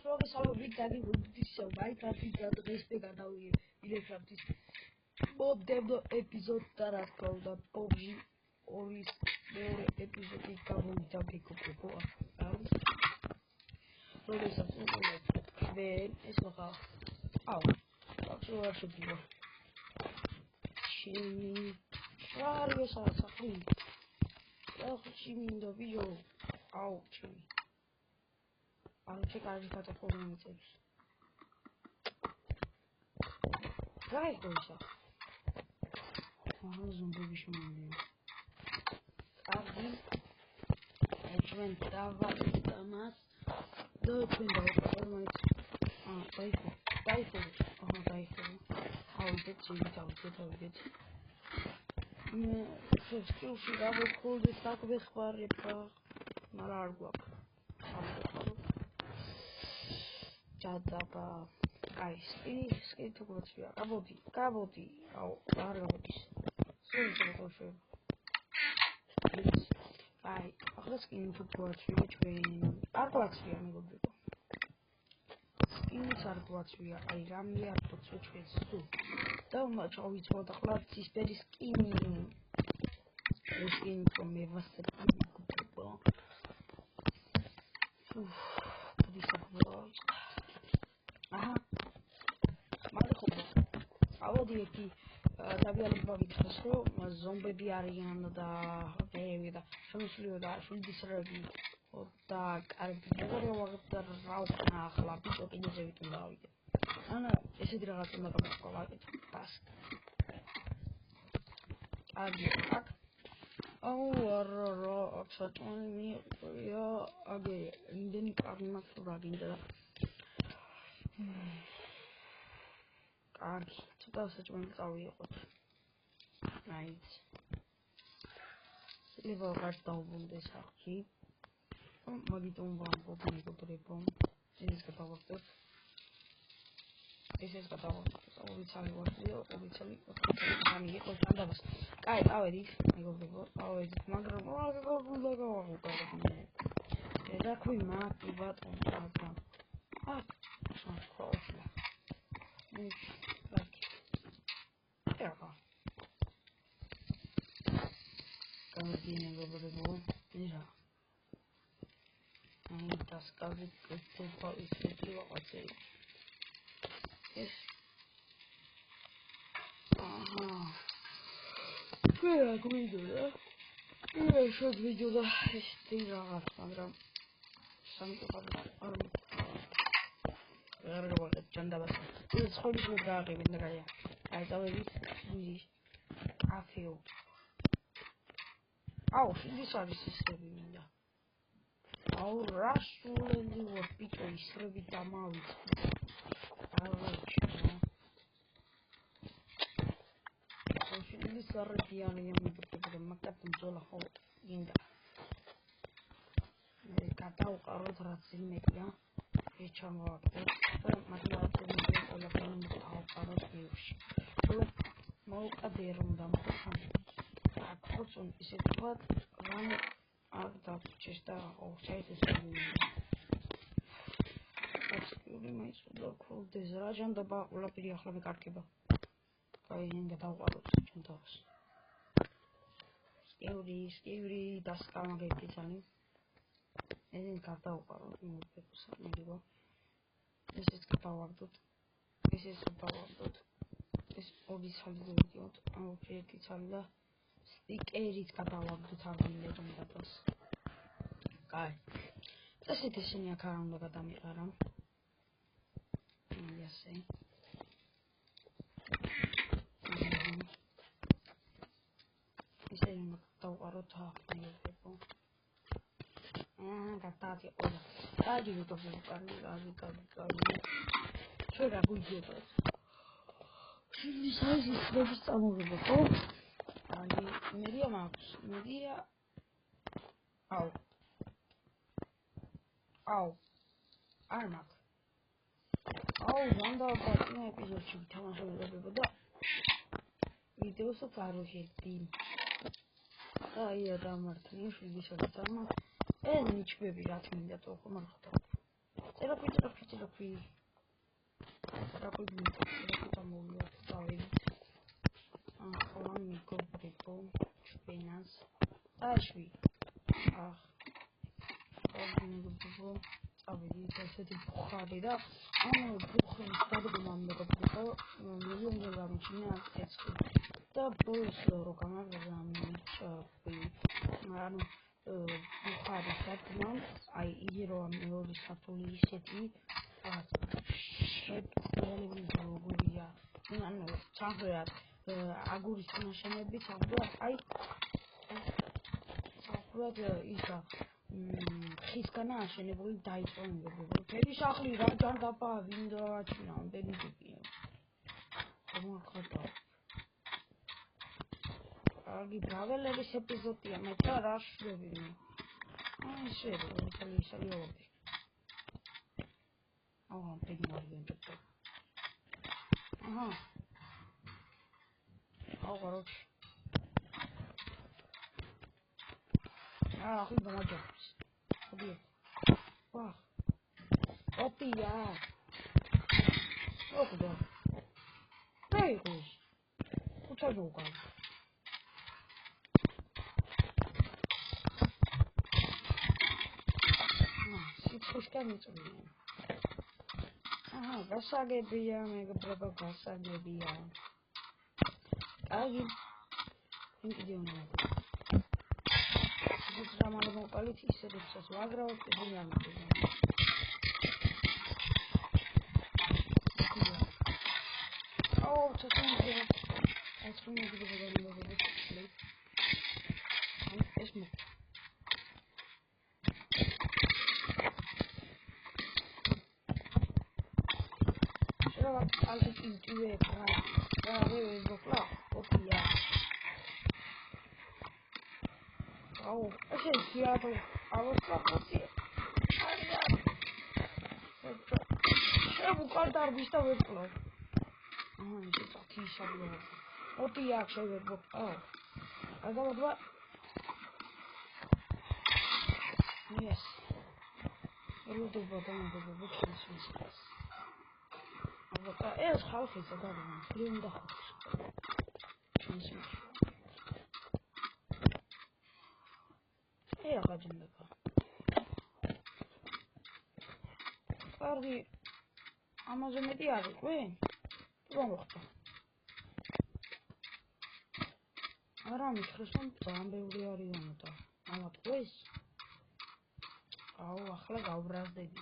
მოგესალმებით დაგიგულდის Minecraft-ის დღეს გადავიილექრაფტის მომდევნო ეპიზოდს და რა თქმა უნდა PUBG 2-ის მეორე ეპიზოდი გამოვიდა გეკופებო არის როდესაც ჩვენ ეს მოხდა აბსოლუტურად შენი რა არის სახელი ახში მინდა ვიო ჩემი Checar de cada forma Vai, coisa. Zumbi bicho maluco. Aqui a gente tava mas do twinda mas Typhoon. How did you eu chegava com o destaque de reparar para na água. Jadaba guys, this is to go to Kaboti, soon I was going to go between Artworks we are going to go. Skins Artworks we are I ram here to switch with too. So much of it for the cloth is very skinny. The skin from me was the people. ავოდი εκεί τα βιαλυμπავიξες რომ ზომბები არიან და ვერევი და შემოსვლიო და შვილდისრები და კარგი მეგობრებად და რავთნა ახლა ბიტო კიდეზე ვიტმავიდე ანა ესეთი რაღაც უნდა გავაკეთო ბას კარგი აქ რა საჭმელი მიყია აგე იმდენი კარგი მაქვს რა გინდა Arg, ცოტა საჭმელი წავიღოთ. Right. Level გარს დავუბრუნდეს ახში. მაგიტომ ვამბობ მეგობრებო. ეს გადავახტოთ. ეს გადავახტოთ. ორი ცალი იყო სანდაბას. კაი, წავედით მეგობრებო. მაგრამ უნდა გავაღოთ. და ქვი მარტი ბატონო მაგრამ. ხო. Continue go yeah. Das kann ich super ist okay. Yes. Aha. Quella guida. Io so video da stirare, andrà. Santo padre. Guarda, c'andava. Io solo di guardare, vedrai. Hai visto? Afio. This is system. Rasuleli or Pito is Revita Maui. This Arabian the Macapin Zola Hall in the Catao Carota Silmetia, which are more Matia all of them how Carot Mo Aderundam. Is it what one out of just or chases my local desirajand about Lapia Hlavikakiba. Going get out of Centos. Scary, das kann man Italian. And in Catao, maybe this is Catao. This is the power. This all this holiday. I'll create Italia. Stikერით გადავაგდოთ აღილებებას. კაი. წესით ისინი აქ არ უნდა გადამიყარა. ასე. ისინი დავყაროთ აღილებო. გადადი ყველა. კარგი ვიტოფები კარგი. ჩვენ რა გვიძებთ? ის არის ის წამოღება, ხო? Media maps, media. Armak. Vanda partine episode çıktı tamam şöyle bu da videosu fark ettim. Ay adam artık şu bir şey tamam. En hiçbir bir atmayı da okumak da. წერაქვი დამოვლოთ დავით ახლა მიგობრებო ჩვენას დაშვი მიგობრებო წავიდით ესეთი ბუხარი და ანუ ბუხრის დადგომა მეგობრებო მილიონზე გამოჩინა აკეთე და ბოლოს რო გამარჯვება მიჭაფი ანუ ბუხარი დადგომა აი იგი რომ მეორე საფული ისეთი შეფერებული როგორია ანუ სამხრეთ აგურის ნაშენები სამხრეთ აი სამხრეთ ისა ხისგანა აშენებული დაიწყო მეგობრებო ფერი სახლი რა ჯანდაბა ვინ დააჩინა ამდენი ტიპია მოხდა აგი ბრაველების ეპიზოდია მეტა რა შვები აი შეიძლება აჰა პეგინორგენტო აჰა აუღაროჩ ახლა დამაჯობს ხოდი ვა ოპია ოხდა დაიღოს უჩაჯოუკა სიტყვისკენ მიწვია აჰა გასაგებია მეგობრებო გასაგებია აი ინდიონა ის რამალო მოპალით ისე რიცხვს ვაგრავებ ისინი არ მოგიყვება აუ ცოტა ეს რომ მოგიყვება ეს მო რა ალბათ ინტუე რა ვეღო ოპია აუ ესე სიატო ავოსწაფოთი არია შევუკარდარბის და ვეწყლო აჰა ეს თიშაბლო ოპია შევეღო აუ აგავადვა yes რუდო ბოდანებო ჩისვის აბა ეს ხალხი ზოგადად ფლინდა ჩისვის რა გაჯნდება კარგი ამაზე მეტი არ იყვი რომ მოხდა არა მითხრეს რომ ძალიან ბევრი არიანო და ამატყვის აუ ახლა გავბრაზდები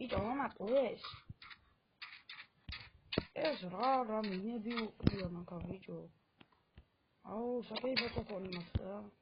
იტო ამატყვის ეს რა მინები უყრიანო გავიჯო აუ საკეი ფოტოფონი მაქვს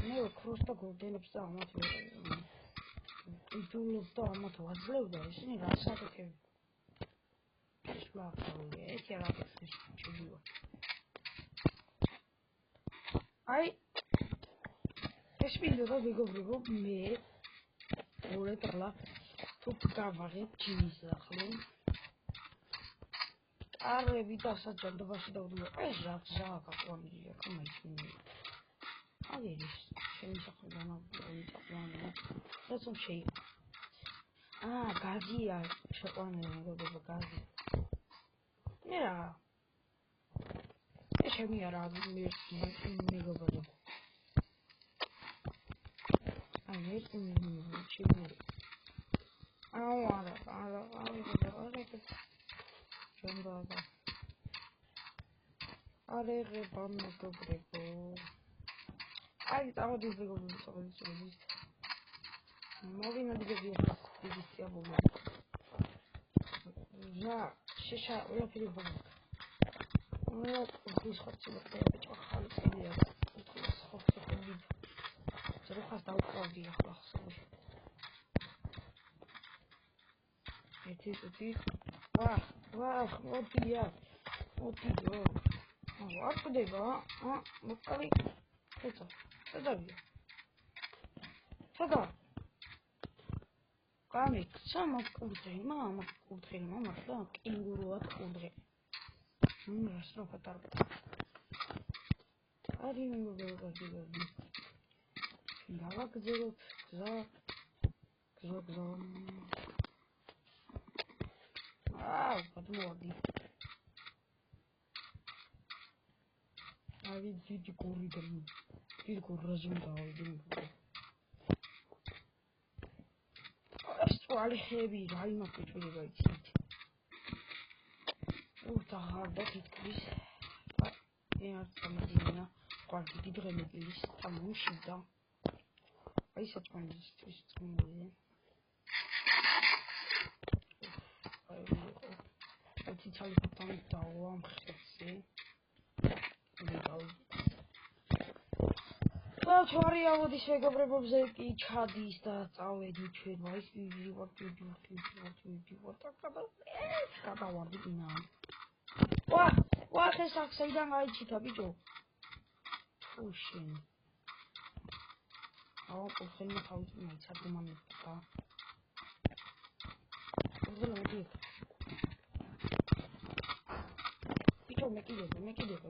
მე ქროსტა გოლდენებს და ამათ იდულობს და ამათ ვაძლევდა ისინი რას აკეთებენ შლაფოლი ეს რა გასწრებს ჩუდიო აი ეს ვიდეო ვიგობრებო მე ორეტლა თუ გავაღებ ჯინის ახლო არები დასაჯანდობაში დავდიო ეს რა გაყვანილია კომაიჩინი აგერის შემისახო დამაგვიწაყვანა რაცომ შეიძლება გაზია შეყვანა მეგობრებო გაზი მე რა ეს შემი არა მეგობრებო აი ეს ჩემი აუ არა ჯანდაბა არეგე მეგობრებო აი წავედი მეგობრებო წავედი მოვინადგები ახლა დისცია ბოლო რა შეშა ყველაფერი ბოლო რა ის ხოცი მოყვა ხალი წელია უთხოს ხოცი ხოდი ზრუხას დაუყავდი ახლა ხსოვი ეთი ვა ოპია ოპიო არ ხდება მოყავი სადა გამიქცა მოკურდრე მამა მართლა კენგურუად ყურდრე რას რო ფატარბა არი მეგობრებო გავაგზავნოთ გადმოვარდი. აი დიდი კორიდორი. დიდი კორიდორი დავიდი. ეს თვალები რა იმაკეთებია იცით. უთა ხარდა თითქოს. ერთ კომედია, ყვარდი დღემელის თამუშიდა. აი საწყობისთვის წმული. Ці цали там დავამ ხეთზე. ჩვარი ავოდის მეგობრებებზე კი ჩადის და წავედი ჩვენ ის ვიდივარ გადავარდი კინა. ვა ხეს აქსიდან გაიჩიტა ბიჭო. უშენ. აუ ხოლმე თავის მეცადე მომიწა. ზოლოდი.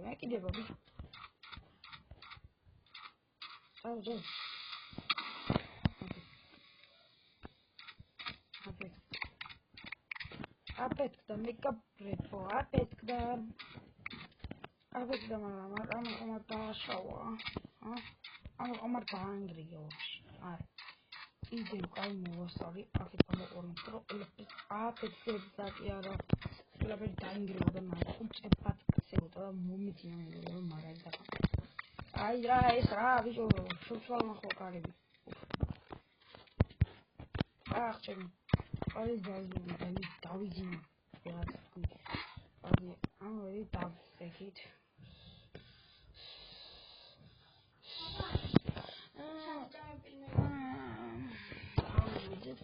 მეკიდება ბიჭო. აუ აპეთქდა მეკაბრებო აპეთქდა მაგრამ დაშავა ამ დაანგრიო არ იძენ კაი მოვასწარი აქეთ გამოყურებო აპეთქდა კი არა ლაბერ დაანგრიო და მაკუჭებად ქცეოდა მომიძინა მაგალითად აი რა ეს რა ბიჭო შუცვალ ნახო კარები ახჩენ აი დავიძინე რაც თქვი აი ამორი დავსეკით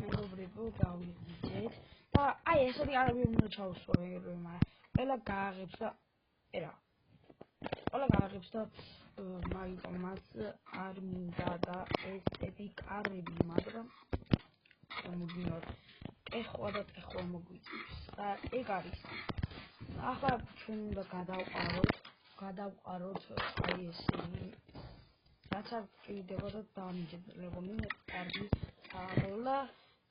მეგობრებო გავიძეთ და აი ესეთი არაბი უნდა ჩავსვა მეგობრებო მაგრამ ყველა გააღებს და ერა ყველა გააღებს და მაგიტომ მას არ მინდა და ესეთი კარები მაგრამ მოგინოთ ეხვა და ეხვა მოგვიწევს და ეგ არის ახლა ჩვენ უნდა გადავყაროთ აი ესე რაც არ გიდება და დამიჯერებო მინდა კარგი ახლა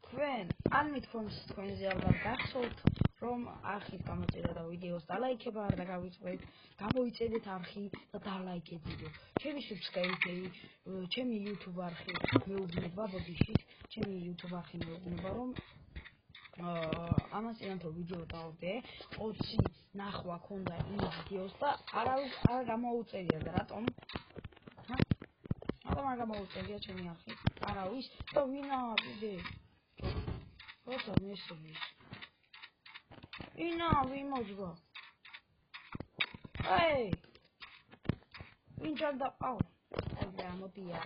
თქვენ ან მithქვენს თქვენზე ალბათ გახსოვთ რომ არხით გამოწერა და ვიდეოს დალაიქება არ დაგავიწყდეთ გამოიწერეთ არხი და დალაიქეთ ვიდეო ჩემი subscribe-ი ჩემი YouTube არხი მეუბნება ბოდიშით ჩემი YouTube არხი მეუბნება რომ ამას ერთო ვიდეო დავდე 20 ნახვა ქონდა იმ ვიდეოს და არავის არ გამოუწერია და რატომ არ გამოუწერია ჩემი არხი არავის და ვინა ვიდე როცა მესმის ვინა ვიმოძგა აი ვინ ჩანდა აუ და მოდია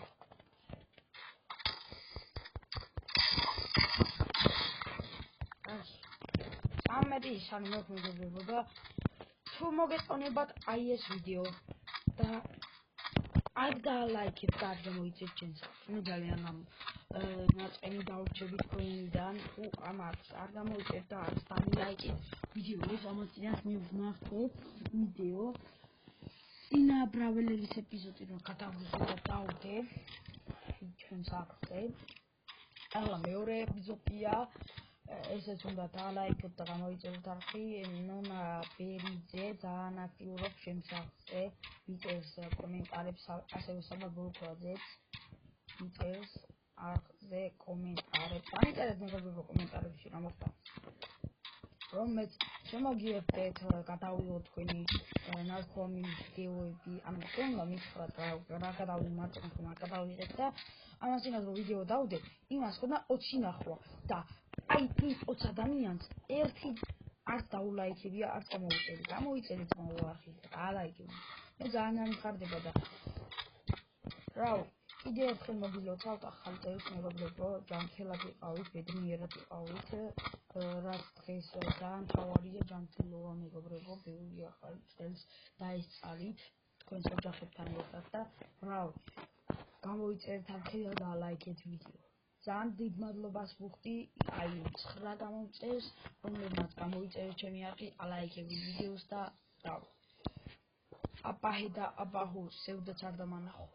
ამედი სამოთ მეგობრებო და თუ მოგეწონებათ აი ეს ვიდეო და არ დალაიქეთ და არ გამოიწევთ ჩემს მე ძალიან ნაწენი დავრჩებით თქვენიდან თუ ამას არ გამოიწევთ და არ დალაიქეთ ვიდეოს ამას წინას მივვნახეთ ვიდეო ინა ბრაველების ეპიზოდი რომ გადავიღე და დავდე ჩვენს არხზე ახლა მეორე ეპიზოდია ესეც უნდა დალაიქოთ და გამოიწეროთ არხი ნონა ბერიძე ძალიან აქტიურობს ჩემს არხზე მიწერს კომენტარებს ასევე საბაბულოძეც მიწერს არხზე კომენტარებს ამიწერეთ მეგობრებო კომენტარებში რა მოხდა რომ მეც შემოგიერთეთ გადავიღოთ თქვენი ნარკვამი ვიდეოები ანუ თქვენმა მითხრათ რა გადავიმარჯვოთ რა გადავიღეთ და ამას წინათ რომ ვიდეო დავდე იმას ხოდა 20 ნახვა და აი ის 20 ადამიანს ერთი არ დაულაიქებია არ გამოიწერეთ მოუახი და ლაიქები მე ძალიან ამხარდება და რაო კიდე ერთხელ მოგილოცავთ ახალი წელს მეგობრებო ჯანმრთელად იყავით ბედნიერად იყავით რაც დღეს ძალიან მთავარია ჯანმრთელობა მეგობრებო ბევრი ახალი წელს დაესწარით თქვენს ოჯახებთან ერთად და რაო გამოიწერეთ არხი და ლაიქეთ ვიდეო ძალიან დიდ მადლობას ვუხდი აი 9 გამომწევს რომლებმაც გამოიწერეთ ჩემი არხი ალაიქები ვიდეოს და აპაჰე და აპაჰუ სევდაც არ დამანახო